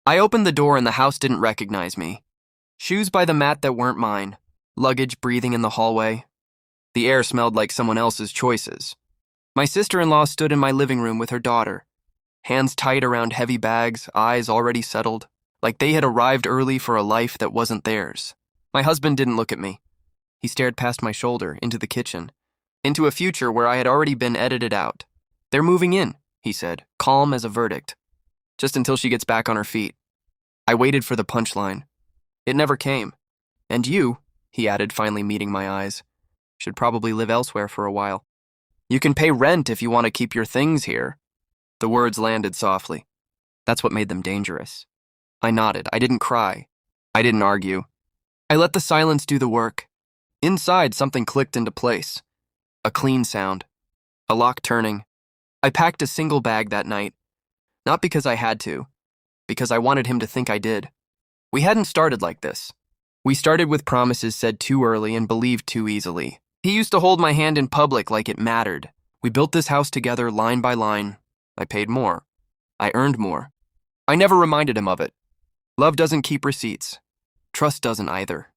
I opened the door and the house didn't recognize me. Shoes by the mat that weren't mine. Luggage breathing in the hallway. The air smelled like someone else's choices. My sister-in-law stood in my living room with her daughter, hands tight around heavy bags, eyes already settled, like they had arrived early for a life that wasn't theirs. My husband didn't look at me. He stared past my shoulder, into the kitchen, into a future where I had already been edited out. "They're moving in," he said, calm as a verdict. "Just until she gets back on her feet." I waited for the punchline. It never came. "And you," he added, finally meeting my eyes, "should probably live elsewhere for a while. You can pay rent if you want to keep your things here." The words landed softly. That's what made them dangerous. I nodded. I didn't cry. I didn't argue. I let the silence do the work. Inside, something clicked into place. A clean sound. A lock turning. I packed a single bag that night. Not because I had to. Because I wanted him to think I did. We hadn't started like this. We started with promises said too early and believed too easily. He used to hold my hand in public like it mattered. We built this house together line by line. I paid more. I earned more. I never reminded him of it. Love doesn't keep receipts. Trust doesn't either.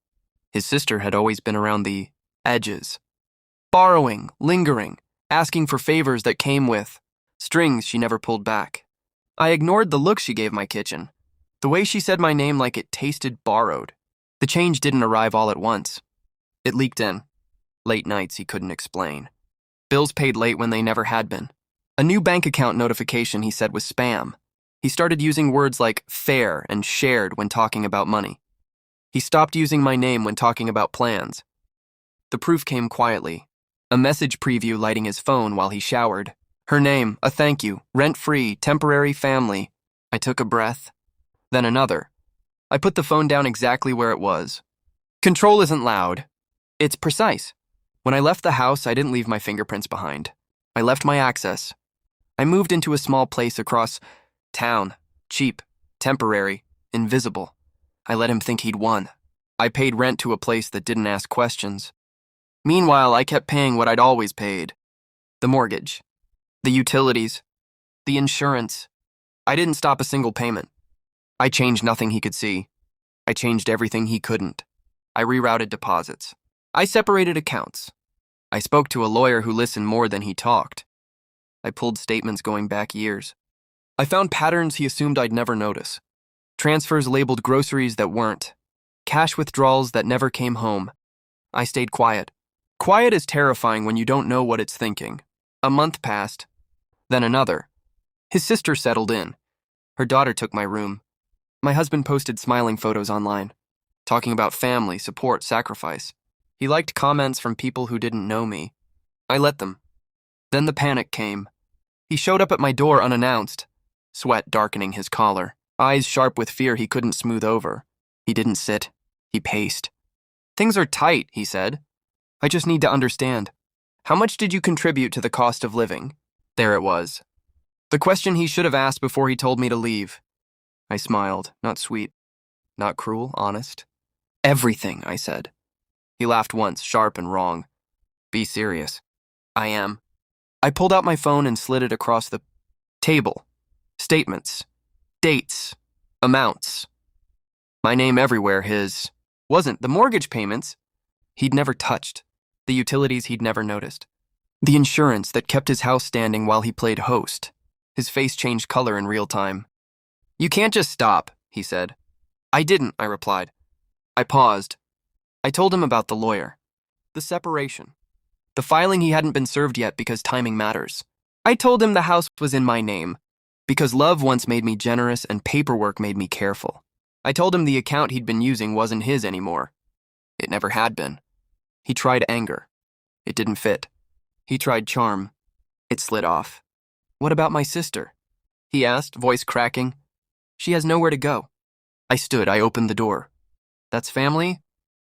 His sister had always been around the edges. Borrowing, lingering, asking for favors that came with strings she never pulled back. I ignored the look she gave my kitchen, the way she said my name like it tasted borrowed. The change didn't arrive all at once. It leaked in. Late nights he couldn't explain. Bills paid late when they never had been. A new bank account notification he said was spam. He started using words like fair and shared when talking about money. He stopped using my name when talking about plans. The proof came quietly. A message preview lighting his phone while he showered. Her name, a thank you, rent-free, temporary family. I took a breath. Then another. I put the phone down exactly where it was. Control isn't loud. It's precise. When I left the house, I didn't leave my fingerprints behind. I left my access. I moved into a small place across town. Cheap, temporary, invisible. I let him think he'd won. I paid rent to a place that didn't ask questions. Meanwhile, I kept paying what I'd always paid. The mortgage. The utilities. The insurance. I didn't stop a single payment. I changed nothing he could see. I changed everything he couldn't. I rerouted deposits. I separated accounts. I spoke to a lawyer who listened more than he talked. I pulled statements going back years. I found patterns he assumed I'd never notice. Transfers labeled groceries that weren't. Cash withdrawals that never came home. I stayed quiet. Quiet is terrifying when you don't know what it's thinking. A month passed. Then another. His sister settled in. Her daughter took my room. My husband posted smiling photos online, talking about family, support, sacrifice. He liked comments from people who didn't know me. I let them. Then the panic came. He showed up at my door unannounced, sweat darkening his collar, eyes sharp with fear he couldn't smooth over. He didn't sit. He paced. "Things are tight," he said. "I just need to understand. How much did you contribute to the cost of living?" There it was. The question he should have asked before he told me to leave. I smiled, not sweet, not cruel, honest. "Everything," I said. He laughed once, sharp and wrong. "Be serious." "I am." I pulled out my phone and slid it across the table. Statements. Dates. Amounts. My name everywhere, his wasn't. The mortgage payments he'd never touched. The utilities he'd never noticed. The insurance that kept his house standing while he played host. His face changed color in real time. "You can't just stop," he said. "I didn't," I replied. I paused. I told him about the lawyer. The separation. The filing he hadn't been served yet because timing matters. I told him the house was in my name, because love once made me generous and paperwork made me careful. I told him the account he'd been using wasn't his anymore. It never had been. He tried anger. It didn't fit. He tried charm. It slid off. "What about my sister?" he asked, voice cracking. "She has nowhere to go." I stood. I opened the door. "That's family?"